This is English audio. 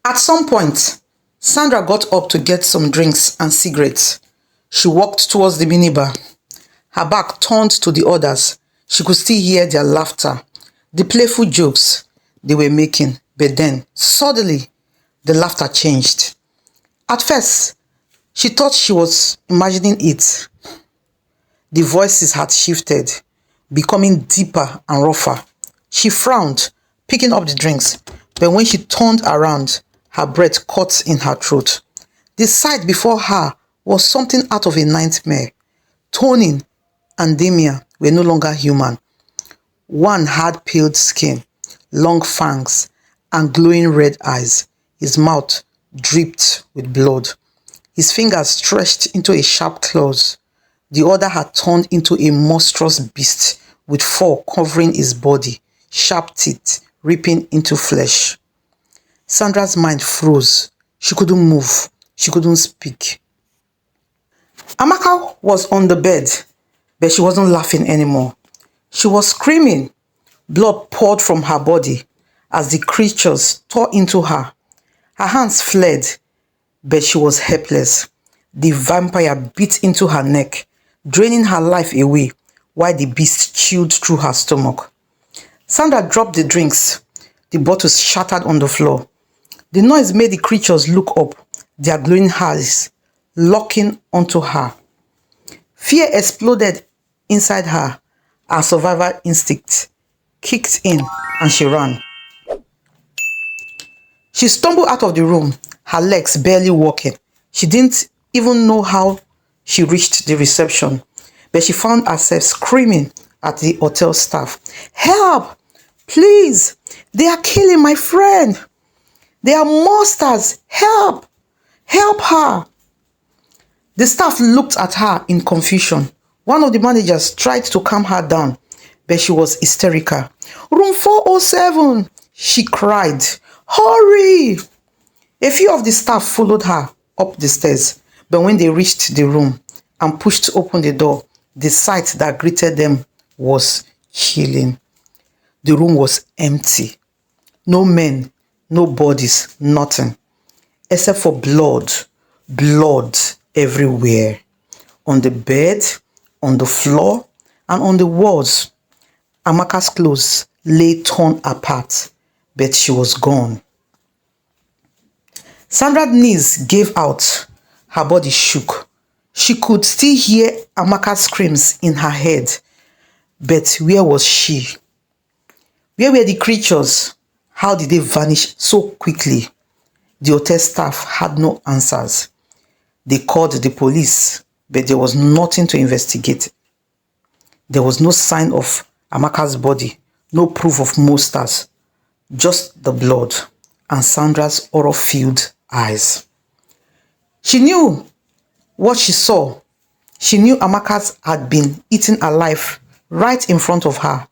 At some point, Sandra got up to get some drinks and cigarettes. She walked towards the minibar. Her back turned to the others. She could still hear their laughter, the playful jokes they were making. But then, suddenly, the laughter changed. At first, she thought she was imagining it. The voices had shifted, becoming deeper and rougher. She frowned, picking up the drinks, but when she turned around, her breath caught in her throat. The sight before her was something out of a nightmare. Tony and Damien were no longer human. One had peeled skin, long fangs, and glowing red eyes. His mouth dripped with blood. His fingers stretched into a sharp claws. The other had turned into a monstrous beast with fur covering his body, sharp teeth ripping into flesh. Sandra's mind froze. She couldn't move. She couldn't speak. Amaka was on the bed, but she wasn't laughing anymore. She was screaming. Blood poured from her body as the creatures tore into her. Her hands fled, but she was helpless. The vampire bit into her neck, draining her life away while the beast chewed through her stomach. Sandra dropped the drinks. The bottles shattered on the floor. The noise made the creatures look up, their glowing eyes locking onto her. Fear exploded inside her. Her survival instinct kicked in and she ran. She stumbled out of the room, her legs barely walking. She didn't even know how she reached the reception, but she found herself screaming at the hotel staff. "Help! Please! They are killing my friend! They are monsters! Help! Help her!" The staff looked at her in confusion. One of the managers tried to calm her down, but she was hysterical. "Room 407, she cried. "Hurry!" A few of the staff followed her up the stairs, but when they reached the room and pushed open the door, the sight that greeted them was chilling. The room was empty. No men, no bodies, nothing. Except for blood. Blood everywhere. On the bed, on the floor, and on the walls. Amaka's clothes lay torn apart, but she was gone. Sandra's knees gave out. Her body shook. She could still hear Amaka's screams in her head. But where was she? Where were the creatures? How did they vanish so quickly? The hotel staff had no answers. They called the police, but there was nothing to investigate. There was no sign of Amaka's body, no proof of monsters, just the blood and Sandra's horror-filled eyes. She knew what she saw. She knew Amaka's had been eaten alive right in front of her.